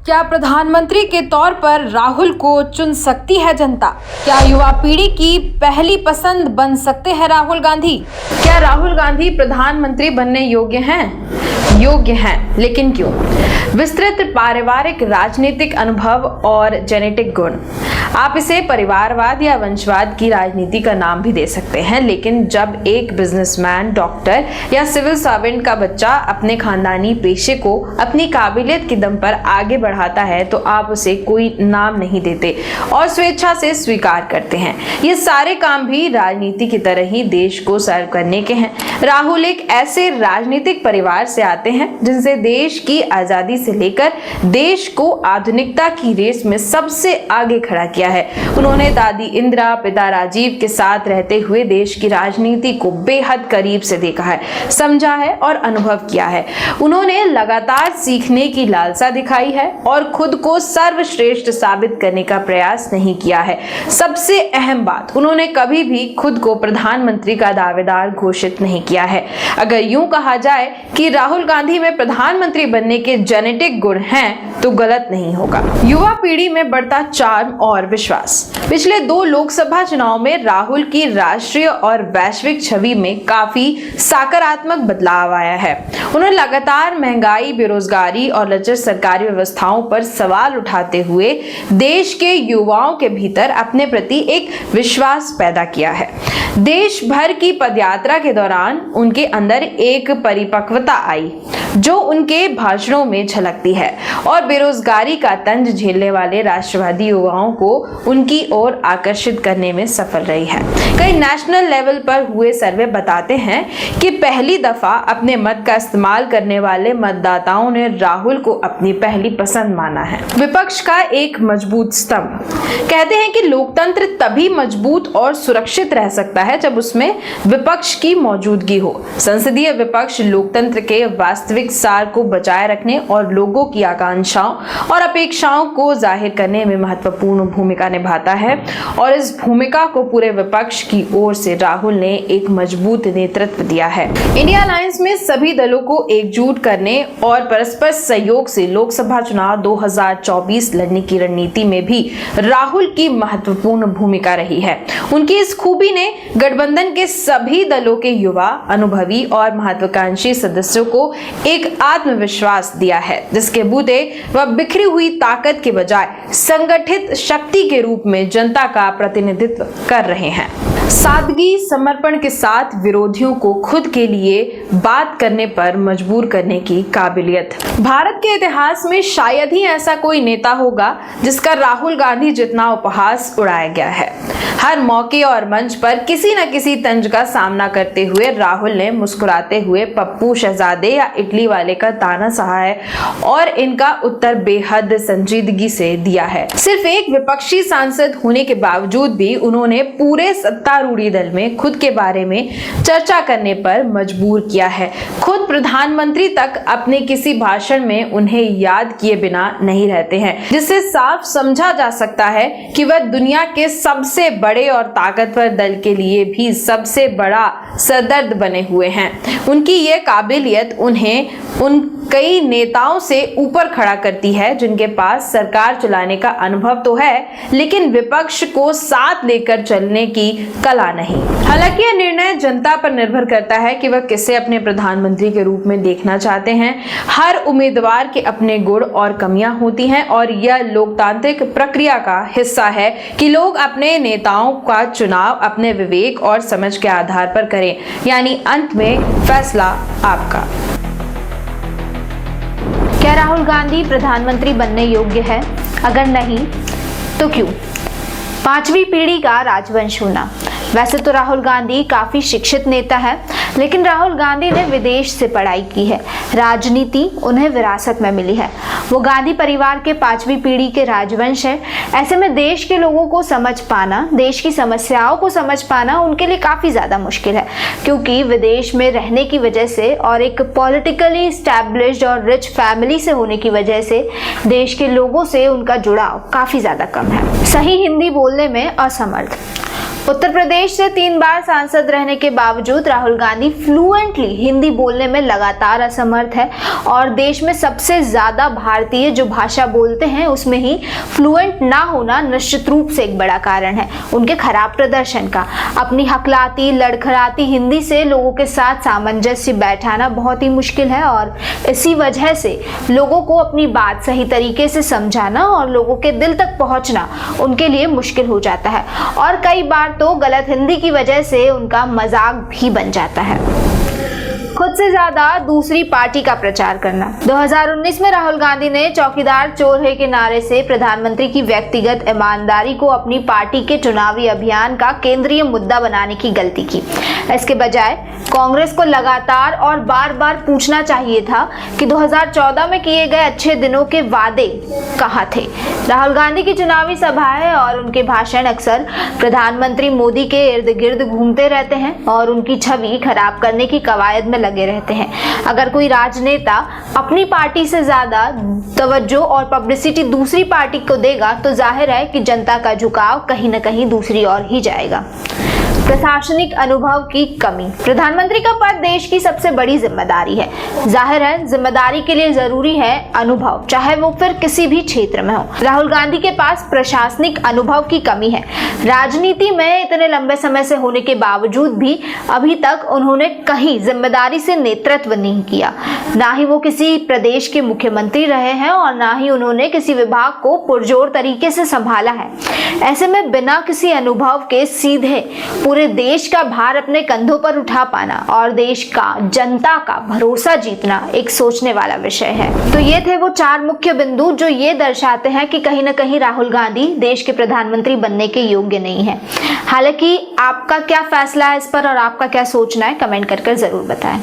क्या प्रधानमंत्री के तौर पर राहुल को चुन सकती है जनता? क्या युवा पीढ़ी की पहली पसंद बन सकते हैं राहुल गांधी? क्या राहुल गांधी प्रधानमंत्री बनने योग्य हैं? योग्य हैं, लेकिन क्यों? विस्तृत पारिवारिक राजनीतिक अनुभव और जेनेटिक गुण। आप इसे परिवारवाद या वंशवाद की राजनीति का नाम भी दे सकते हैं, लेकिन जब एक बिजनेसमैन, डॉक्टर या सिविल सर्वेंट का बच्चा अपने खानदानी पेशे को अपनी काबिलियत के दम पर आगे बढ़ाता है तो आप उसे कोई नाम नहीं देते और स्वेच्छा से स्वीकार करते हैं। ये सारे काम भी राजनीति की तरह ही देश को सर्व करने के हैं। राहुल एक ऐसे राजनीतिक परिवार से आते हैं जिनसे देश की आजादी से लेकर देश को आधुनिकता की रेस में सबसे आगे खड़ा किया है। उन्होंने दादी इंदिरा, पिता राजीव के साथ रहते हुए देश की राजनीति को बेहद करीब से देखा है, समझा है और अनुभव किया है। उन्होंने लगातार सीखने की लालसा दिखाई है और खुद को सर्वश्रेष्ठ साबित करने का प्रयास नहीं किया है। सबसे अहम बात, उन्होंने कभी भी खुद को प्रधानमंत्री का दावेदार घोषित नहीं किया है। अगर यूं कहा जाए कि राहुल गांधी में प्रधानमंत्री बनने के जेनेटिक गुण हैं तो गलत नहीं होगा। युवा पीढ़ी में बढ़ता चार्म और विश्वास। पिछले 2 लोकसभा चुनाव में राहुल की राष्ट्रीय और वैश्विक छवि में काफी सकारात्मक बदलाव आया है। उन्होंने लगातार महंगाई, बेरोजगारी और लचर सरकारी व्यवस्थाओं पर सवाल उठाते हुए देश के युवाओं के भीतर अपने प्रति एक विश्वास पैदा किया है। देश भर की पदयात्रा के दौरान उनके अंदर एक परिपक्वता आई जो उनके भाषणों में झलकती है और बेरोजगारी का तंज झेलने वाले राष्ट्रवादी युवाओं को उनकी ओर आकर्षित करने में सफल रही है। कई नेशनल लेवल पर हुए सर्वे बताते हैं कि पहली दफा अपने मत का इस्तेमाल करने वाले मतदाताओं ने राहुल को अपनी पहली पसंद माना है। विपक्ष का एक मजबूत स्तंभ। कहते हैं कि लोकतंत्र तभी मजबूत और सुरक्षित रह सकता है जब उसमें विपक्ष की मौजूदगी हो। संसदीय विपक्ष लोकतंत्र के वास्तविक सार को बचाए रखने और लोगों की आकांक्षाओं और अपेक्षाओं को जाहिर करने में महत्वपूर्ण भूमिका निभाता है और इस भूमिका को पूरे विपक्ष की ओर से राहुल ने एक मजबूत नेतृत्व दिया है। इंडिया अलायंस में सभी दलों को एकजुट करने और परस्पर सहयोग से लोकसभा चुनाव 2024 लड़ने की रणनीति में भी राहुल की महत्वपूर्ण भूमिका रही है। उनकी इस खूबी ने गठबंधन के सभी दलों के युवा, अनुभवी और महत्वाकांक्षी सदस्यों को एक आत्मविश्वास दिया है जिसके बूते वह बिखरी हुई ताकत के बजाय संगठित शक्ति के रूप में जनता का प्रतिनिधित्व कर रहे हैं। सादगी, समर्पण के साथ विरोधियों को खुद के लिए बात करने पर मजबूर करने की काबिलियत। भारत के इतिहास में शायद ही ऐसा कोई नेता होगा जिसका राहुल गांधी जितना उपहास उड़ाया गया है। हर मौके और मंच पर किसी न किसी तंज का सामना करते हुए राहुल ने मुस्कुराते हुए पप्पू शहजादे या इटली वाले का ताना सहा है और इनका उत्तर बेहद संजीदगी से दिया है। सिर्फ एक विपक्षी सांसद होने के बावजूद भी उन्होंने पूरे सत्तारूढ़ी दल में खुद के बारे में चर्चा करने पर मजबूर किया है। खुद प्रधानमंत्री तक अपने किसी भाषण में उन्हें याद किए बिना नहीं रहते हैं, जिससे साफ समझा जा सकता है कि वह दुनिया के सबसे बड़े और ताकतवर दल के लिए भी सबसे बड़ा सरदर्द बने हुए हैं। उनकी ये काबिलियत उन्हें उन कई नेताओं से ऊपर खड़ा करती है जिनके पास सरकार चलाने का अनुभव तो है लेकिन विपक्ष को साथ लेकर चलने की कला नहीं। हालांकि यह निर्णय जनता पर निर्भर करता है कि वह किसे अपने प्रधानमंत्री के रूप में देखना चाहते हैं। हर उम्मीदवार के अपने गुण और कमियां होती हैं और यह लोकतांत्रिक प्रक्रिया का हिस्सा है कि लोग अपने नेताओं का चुनाव अपने विवेक और समझ के आधार पर करें, यानी अंत में फैसला आपका। क्या राहुल गांधी प्रधानमंत्री बनने योग्य है? अगर नहीं तो क्यों? 5वीं पीढ़ी का राजवंश होना। वैसे तो राहुल गांधी काफी शिक्षित नेता है, लेकिन राहुल गांधी ने विदेश से पढ़ाई की है। राजनीति उन्हें विरासत में मिली है। वो गांधी परिवार के 5वीं पीढ़ी के राजवंश है। ऐसे में देश के लोगों को समझ पाना, देश की समस्याओं को समझ पाना उनके लिए काफी ज्यादा मुश्किल है, क्योंकि विदेश में रहने की वजह से और एक पॉलिटिकली स्टैब्लिश्ड और रिच फैमिली से होने की वजह से देश के लोगों से उनका जुड़ाव काफी ज्यादा कम है। सही हिंदी बोलने में असमर्थ। उत्तर प्रदेश से 3 बार सांसद रहने के बावजूद राहुल गांधी फ्लुएंटली हिंदी बोलने में लगातार असमर्थ है और देश में सबसे ज्यादा भारतीय जो भाषा बोलते हैं उसमें ही फ्लुएंट ना होना निश्चित रूप से एक बड़ा कारण है उनके खराब प्रदर्शन का। अपनी हकलाती लड़खड़ाती हिंदी से लोगों के साथ सामंजस्य बैठाना बहुत ही मुश्किल है और इसी वजह से लोगों को अपनी बात सही तरीके से समझाना और लोगों के दिल तक पहुंचना उनके लिए मुश्किल हो जाता है और कई बार तो गलत हिंदी की वजह से उनका मजाक भी बन जाता है। खुद से ज्यादा दूसरी पार्टी का प्रचार करना। 2019 में राहुल गांधी ने चौकीदार चोर है के नारे से प्रधानमंत्री की व्यक्तिगत ईमानदारी को अपनी पार्टी के चुनावी अभियान का केंद्रीय मुद्दा बनाने की गलती की। इसके बजाय कांग्रेस को लगातार और बार बार पूछना चाहिए था कि 2014 में किए गए अच्छे दिनों के वादे कहाँ थे। राहुल गांधी की चुनावी सभाएं और उनके भाषण अक्सर प्रधानमंत्री मोदी के इर्द गिर्द घूमते रहते हैं और उनकी छवि खराब करने की कवायद में लगे रहते हैं। अगर कोई राजनेता अपनी पार्टी से ज्यादा तवज्जो और पब्लिसिटी दूसरी पार्टी को देगा तो जाहिर है कि जनता का झुकाव कहीं न कहीं दूसरी ओर ही जाएगा। प्रशासनिक अनुभव की कमी। प्रधानमंत्री का पद देश की सबसे बड़ी जिम्मेदारी है। जाहिर है जिम्मेदारी के लिए जरूरी है अनुभव, चाहे वो फिर किसी भी क्षेत्र में हो। राहुल गांधी के पास प्रशासनिक अनुभव की कमी है। राजनीति में इतने लंबे समय से होने के बावजूद भी अभी तक उन्होंने कहीं जिम्मेदारी से नेतृत्व नहीं किया। ना ही वो किसी प्रदेश के मुख्यमंत्री रहे हैं और ना ही उन्होंने किसी विभाग को पुरजोर तरीके से संभाला है। ऐसे में बिना किसी अनुभव के सीधे पूरे देश का भार अपने कंधों पर उठा पाना और देश का जनता का भरोसा जीतना एक सोचने वाला विषय है। तो ये थे वो 4 मुख्य बिंदु जो ये दर्शाते हैं कि कहीं ना कहीं राहुल गांधी देश के प्रधानमंत्री बनने के योग्य नहीं है। हालांकि आपका क्या फैसला है इस पर और आपका क्या सोचना है, कमेंट कर जरूर बताएं।